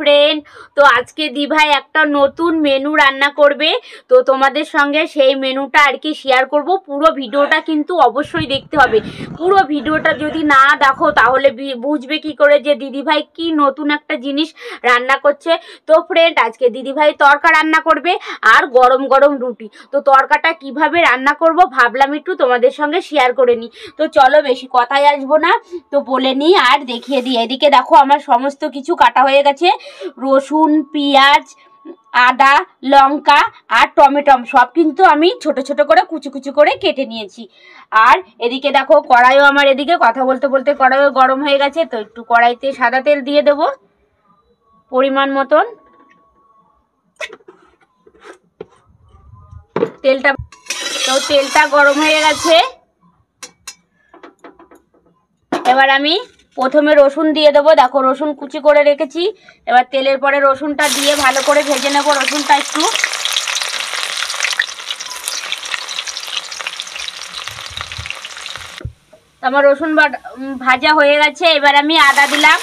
Friend, তো আজকে দিভাই একটা নতুন মেনু রান্না করবে। তো তোমাদের সঙ্গে সেই মেনুটা আর কি শেয়ার করব। পুরো ভিডিওটা কিন্তু অবশ্যই দেখতে হবে। পুরো ভিডিওটা যদি না দেখো তাহলে বুঝবে কি করে যে দিদিভাই কি নতুন একটা জিনিস রান্না করছে। তো ফ্রেন্ড, আজকে দিদিভাই তড়কা রান্না করবে আর গরম গরম রুটি। তো তড়কাটা কিভাবে রান্না করব ভাবলাম একটু তোমাদের সঙ্গে শেয়ার করে নিই। তো চলো বেশি কথায় আসবো না, তো বলে নিই আর দেখিয়ে দিই। এদিকে দেখো আমার সমস্ত কিছু কাটা হয়ে গেছে। রসুন, পেঁয়াজ, আদা, লঙ্কা আর টমেটো সব কিন্তু আমি ছোট ছোট করে কুচি কুচি করে কেটে নিয়েছি। আর এদিকে দেখো কড়াইও আমার এদিকে কথা বলতে বলতে কড়াইও গরম হয়ে গেছে। তো একটু কড়াইতে সাদা তেল দিয়ে দেবো পরিমাণ মতন। তেলটা গরম হয়ে গেছে। এবার আমি প্রথমে রসুন দিয়ে দেবো। দেখো রসুন কুচি করে রেখেছি। এবার তেলের পরে রসুনটা দিয়ে ভালো করে ভেজে নেব রসুনটা একটু। আমার রসুন ভাজা হয়ে গেছে। এবার আমি আদা দিলাম,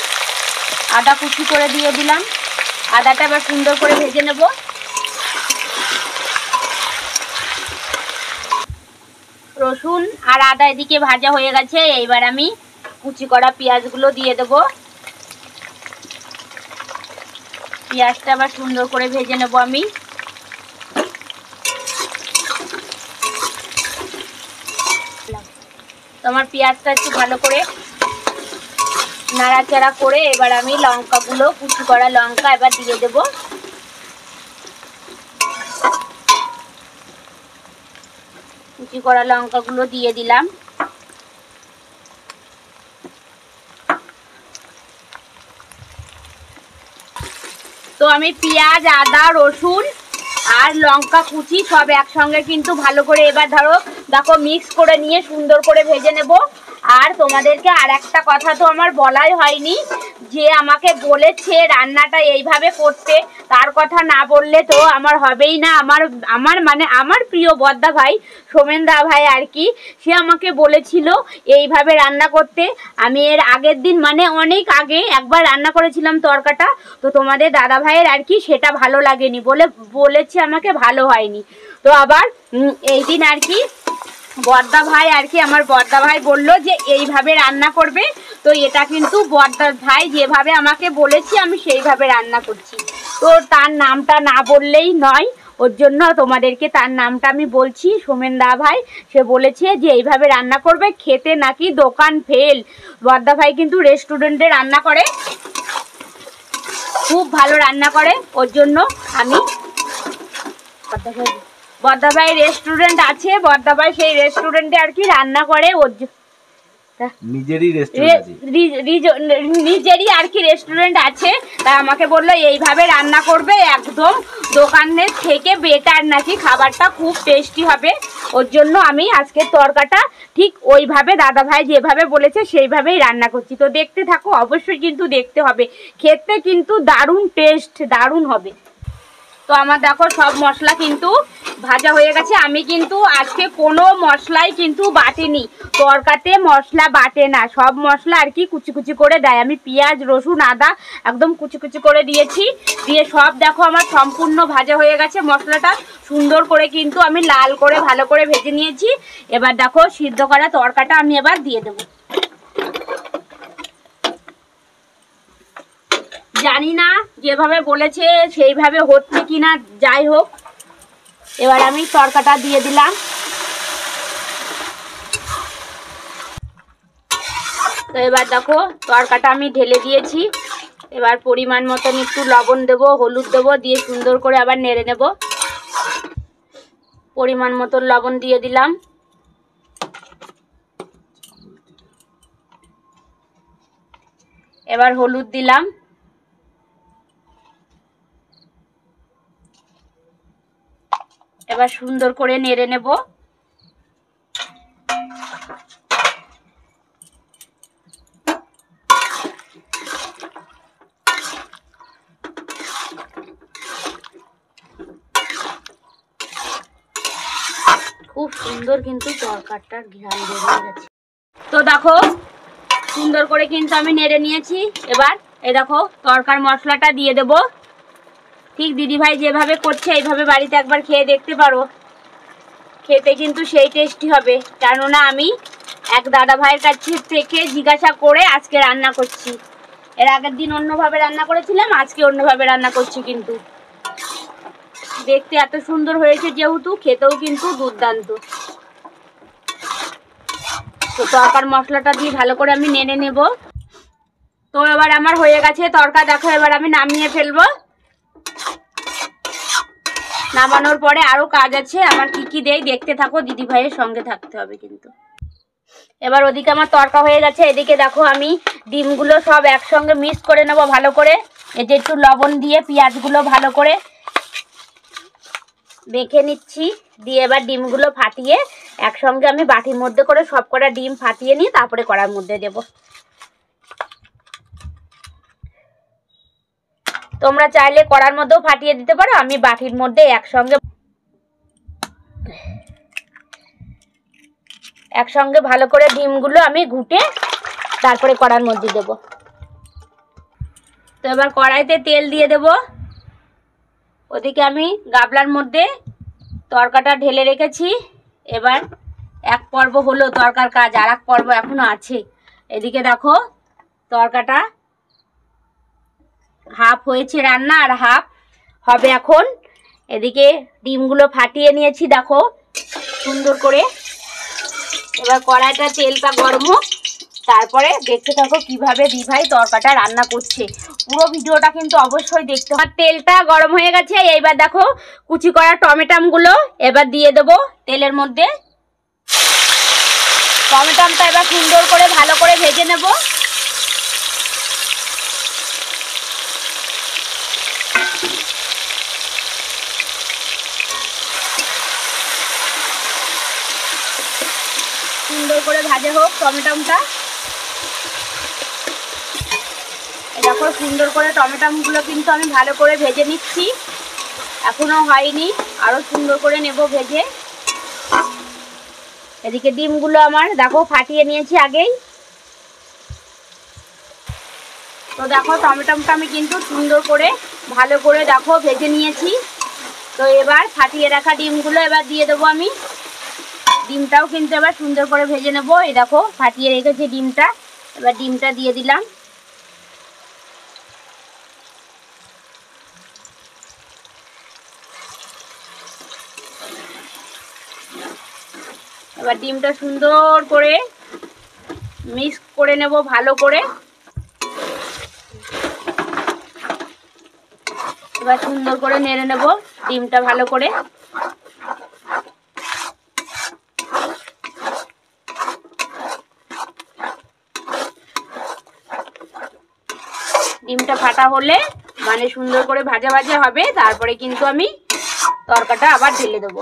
আদা কুচি করে দিয়ে দিলাম। আদাটা এবার সুন্দর করে ভেজে নেব। রসুন আর আদা এদিকে ভাজা হয়ে গেছে। এইবার আমি কুচি করা পেঁয়াজগুলো দিয়ে দেব। পেঁয়াজটা আবার সুন্দর করে ভেজে নেব আমি। তোমার পেঁয়াজটা একটু ভালো করে নাড়াচাড়া করে এবার আমি লঙ্কাগুলো, কুচি করা লঙ্কা এবার দিয়ে দেব। কুচি করা লঙ্কাগুলো দিয়ে দিলাম। তো আমি পেঁয়াজ, আদা, রসুন আর লঙ্কা কুচি সব একসঙ্গে কিন্তু ভালো করে এবার দেখো মিক্স করে নিয়ে সুন্দর করে ভেজে নেব। আর তোমাদেরকে আর একটা কথা তো আমার বলাই হয়নি, যে আমাকে বলেছে রান্নাটা এইভাবে করতে, তার কথা না বললে তো আমার হবেই না। আমার প্রিয় বদ্দা ভাই, সোমেন দা ভাই আর কি, সে আমাকে বলেছিল এইভাবে রান্না করতে। আমি এর আগের দিন অনেক আগে একবার রান্না করেছিলাম তড়কাটা। তো তোমাদের দাদা ভাইয়ের আর কি সেটা ভালো লাগেনি বলেছে আমাকে, ভালো হয়নি। তো আবার এই দিন আর কি আমার বদ্দা ভাই বললো যে এইভাবে রান্না করবে। তো এটা কিন্তু বদ্দা ভাই যেভাবে আমাকে বলেছে আমি সেইভাবে রান্না করছি। তো তার নামটা না বললেই নয়, ওর জন্য তোমাদেরকে তার নামটা আমি বলছি। সোমেন দা ভাই, সে বলেছে যে এইভাবে রান্না করবে, খেতে নাকি দোকান ফেল। বদ্দা ভাই কিন্তু রেস্টুরেন্টে রান্না করে, খুব ভালো রান্না করে। ওর জন্য আমি বদ্দা ভাই রেস্টুরেন্ট আছে, বদ্দা ভাই সেই রেস্টুরেন্টে আর কি রান্না করে। ওর নিজেরই আর কি রেস্টুরেন্ট আছে। তা আমাকে বললো এইভাবে রান্না করবে, একদম দোকানের থেকে বেটার নাকি, খাবারটা খুব টেস্টি হবে। ওর জন্য আমি আজকে তড়কাটা ঠিক ওইভাবে দাদা ভাই যেভাবে বলেছে সেইভাবেই রান্না করছি। তো দেখতে থাকো, অবশ্যই কিন্তু দেখতে হবে, খেতে কিন্তু দারুণ টেস্ট, দারুণ হবে। তো আমার দেখো সব মশলা কিন্তু ভাজা হয়ে গেছে। আমি কিন্তু আজকে কোনো মশলাই কিন্তু বাটিনি, তড়কাতে মশলা বাটে না, সব মশলা আর কি কুচি কুচি করে দেয়। আমি পেঁয়াজ, রসুন, আদা একদম কুচি কুচি করে দিয়েছি। দিয়ে সব দেখো আমার সম্পূর্ণ ভাজা হয়ে গেছে। মশলাটা সুন্দর করে কিন্তু আমি লাল করে ভালো করে ভেজে নিয়েছি। এবার দেখো সিদ্ধ করা তড়কাটা আমি এবার দিয়ে দেবো। জানি না যেভাবে বলেছে সেইভাবে হচ্ছে কিনা, যাই হোক এবার আমি তড়কাটা দিয়ে দিলাম। তো এবার দেখো তড়কাটা আমি ঢেলে দিয়েছি। এবার পরিমাণ মতন একটু লবণ দেব, হলুদ দেব, দিয়ে সুন্দর করে আবার নেড়ে নেব। পরিমাণ মতন লবণ দিয়ে দিলাম। এবার হলুদ দিলাম। এবার সুন্দর করে নেড়ে নেব। খুব সুন্দর কিন্তু তরকারিটার ঘ্রাণ বেরিয়ে গেছে। তো দেখো সুন্দর করে কিন্তু আমি নেড়ে নিয়েছি। এবার এই দেখো তরকার মশলাটা দিয়ে দেব। ঠিক দিদিভাই যেভাবে করছে এইভাবে বাড়িতে একবার খেয়ে দেখতে পারো, খেতে কিন্তু সেই টেস্টি হবে। কেননা আমি এক দাদা ভাইয়ের কাছে থেকে জিজ্ঞাসা করে আজকে রান্না করছি। এর আগের দিন অন্যভাবে রান্না করেছিলাম, আজকে অন্যভাবে রান্না করছি। কিন্তু দেখতে এত সুন্দর হয়েছে, যেহেতু খেতেও কিন্তু দুর্দান্ত। তো তরকার মশলাটা দিয়ে ভালো করে আমি নেড়ে নেব। তো এবার আমার হয়ে গেছে তরকা, দেখো এবার আমি নামিয়ে ফেলবো। নামানোর পরে আরো কাজ আছে আমার, কি কি দেই দেখতে থাকো, দিদি ভাইয়ের সঙ্গে থাকতে হবে কিন্তু। এবার ওদিকে আমার তরকা হয়ে গেছে, এদিকে দেখো আমি ডিমগুলো সব একসঙ্গে মিক্স করে নেব ভালো করে। এই যে একটু লবণ দিয়ে পেঁয়াজগুলো ভালো করে মেখে নিচ্ছি, দিয়ে এবার ডিমগুলো ফাটিয়ে একসঙ্গে আমি বাটির মধ্যে করে সব কটা ডিম ফাটিয়ে নিয়ে তারপরে কড়ার মধ্যে দেব। তোমরা চাইলে কড়ার মধ্যেও ফাটিয়ে দিতে পারো, আমি বাটির মধ্যে একসঙ্গে ভালো করে ডিমগুলো আমি ঘুটে তারপরে কড়ার মধ্যে দেব। তো এবার কড়াইতে তেল দিয়ে দেব। ওদিকে আমি গাবলার মধ্যে তরকাটা ঢেলে রেখেছি। এবার এক পর্ব হলো তরকার কাজ, আর এক পর্ব এখনো আছে। এদিকে দেখো তরকাটা হাফ হয়েছে রান্না, আর হাফ হবে এখন। এদিকে ডিমগুলো ফাটিয়ে নিয়েছি দেখো সুন্দর করে। এবার কড়াইটা তেলটা গরম হোক, তারপরে দেখতে থাকো কিভাবে দিভাই তরকাটা রান্না করছে। পুরো ভিডিওটা কিন্তু অবশ্যই দেখতে হবে। তেলটা গরম হয়ে গেছে, এইবার দেখো কুচি করা টমেটোগুলো এবার দিয়ে দেবো তেলের মধ্যে। টমেটোটা এবার সুন্দর করে ভালো করে ভেজে নেব। সুন্দর করে ভাজা হোক টমেটোটা। দেখো সুন্দর করে টমেটোগুলো কিন্তু আমি ভালো করে ভেজে নিচ্ছি, এখনো হয়নি, আরো সুন্দর করে নেব ভেজে। এদিকে ডিমগুলো আমার দেখো ফাটিয়ে নিয়েছি আগেই। তো দেখো টমেটোটা আমি কিন্তু সুন্দর করে ভালো করে দেখো ভেজে নিয়েছি। তো এবার ফাটিয়ে রাখা ডিমগুলো এবার দিয়ে দেবো আমি। ডিমটাও কিন্তু এবার সুন্দর করে ভেজে নেব। এই দেখো ফাটিয়ে রেখেছি ডিমটা, এবার ডিমটা দিয়ে দিলাম। এবার ডিমটা সুন্দর করে মিক্স করে নেব ভালো করে। এবার সুন্দর করে নেড়ে নেব ডিমটা ভালো করে। ডিমটা ফাটা হলে মানে সুন্দর করে ভাজা ভাজা হবে, তারপরে কিন্তু আমি তরকাটা আবার ঢেলে দেবো।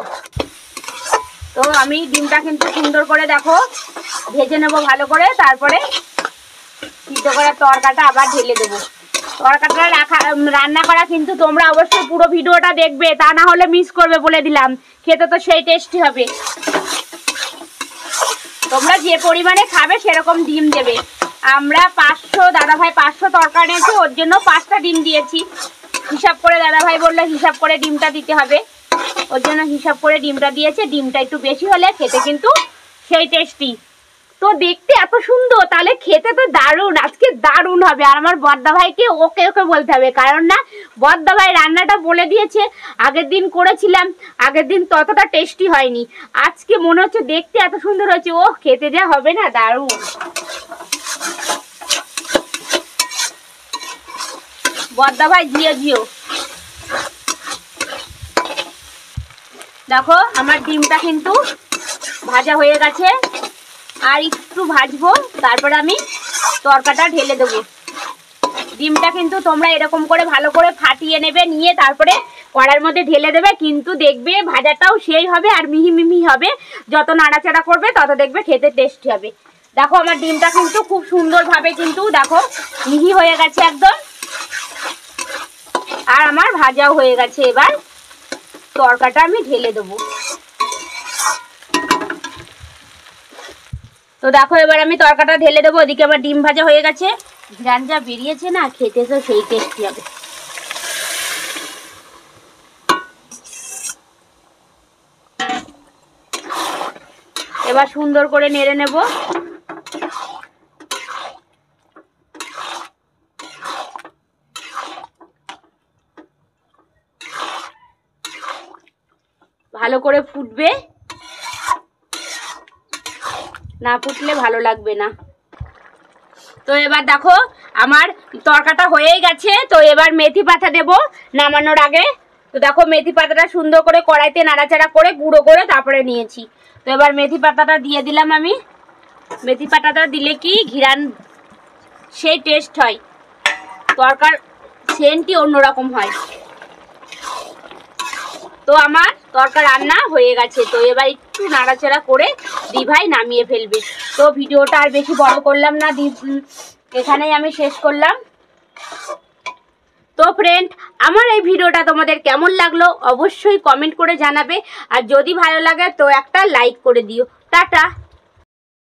তো আমি ডিমটা কিন্তু সুন্দর করে দেখো ভেজে নেব ভালো করে, তারপরে সিদ্ধ করা তরকাটা আবার ঢেলে দেবো। তরকাটা রান্না করা কিন্তু তোমরা অবশ্যই পুরো ভিডিওটা দেখবে, তা না হলে মিস করবে বলে দিলাম। খেতে তো সেই টেস্টি হবে। তোমরা যে পরিমাণে খাবে সেরকম ডিম দেবে। আমরা 500 দাদাভাই 500 তরকারি নিয়েছি, ওর জন্য 5টা ডিম দিয়েছি। হিসাব করে দাদাভাই বললো হিসাব করে ডিমটা দিতে হবে, ওর জন্য হিসাব করে ডিমটা দিয়েছে। ডিমটা একটু বেশি হলে খেতে কিন্তু সেই টেস্টি। তো দেখতে এত সুন্দর, তাহলে খেতে তো দারুণ, আজকে দারুণ হবে। আর আমার বড়দা ভাইকে ওকে ওকে বলতে হবে, কারণ না বড়দা ভাই রান্নাটা বলে দিয়েছে। আগের দিন করেছিলাম, আগের দিন ততটা টেস্টি হয়নি, আজকে মনে হচ্ছে দেখতে এত সুন্দর হয়েছে। ও খেতে যা হবে না দারুণ। বড়দা ভাই জিও জিও। দেখো আমার ডিমটা কিন্তু ভাজা হয়ে গেছে, আর একটু ভাজবো, তারপরে আমি তরকাটা ঢেলে দেবো। ডিমটা কিন্তু তোমরা এরকম করে ভালো করে ফাটিয়ে নেবে, নিয়ে তারপরে কড়ার মধ্যে ঢেলে দেবে। কিন্তু দেখবে ভাজাটাও সেই হবে আর মিহি মিহি হবে। যত নাড়াচাড়া করবে তত দেখবে খেতে টেস্টি হবে। দেখো আমার ডিমটা কিন্তু খুব সুন্দরভাবে কিন্তু দেখো মিহি হয়ে গেছে একদম, আর আমার ভাজাও হয়ে গেছে। এবার তরকাটা আমি ঢেলে দেবো। তো দেখো এবার আমি তরকাটা ঢেলে দেবো। এদিকে আবার ডিম ভাজা হয়ে গেছে। ঘ্রাণ যা বেরিয়েছে না, খেতে তো সেই টেস্টি হবে। এবার সুন্দর করে নেড়ে নেব। ভালো করে ফুটবে, না ফুটলে ভালো লাগবে না। তো এবার দেখো আমার তরকাটা হয়েই গেছে। তো এবার মেথি পাতা দেব নামানোর আগে। তো দেখো মেথি পাতাটা সুন্দর করে কড়াইতে নাড়াচাড়া করে গুঁড়ো করে তারপরে নিয়েছি। তো এবার মেথি পাতাটা দিয়ে দিলাম আমি। মেথি পাতাটা দিলে কি ঘিরান সেই টেস্ট হয়, তরকার সেন্টই অন্যরকম হয়। তো আমার তরকা রান্না হয়ে গেছে। তো এবার একটু নাড়াচাড়া করে দিভাই নামিয়ে ফেলবে। তো ভিডিওটা আর বেশি বড় করলাম না, এখানেই আমি শেষ করলাম। তো ফ্রেন্ড, আমার এই ভিডিওটা তোমাদের কেমন লাগলো অবশ্যই কমেন্ট করে জানাবে। আর যদি ভালো লাগে তো একটা লাইক করে দিও। টাটা।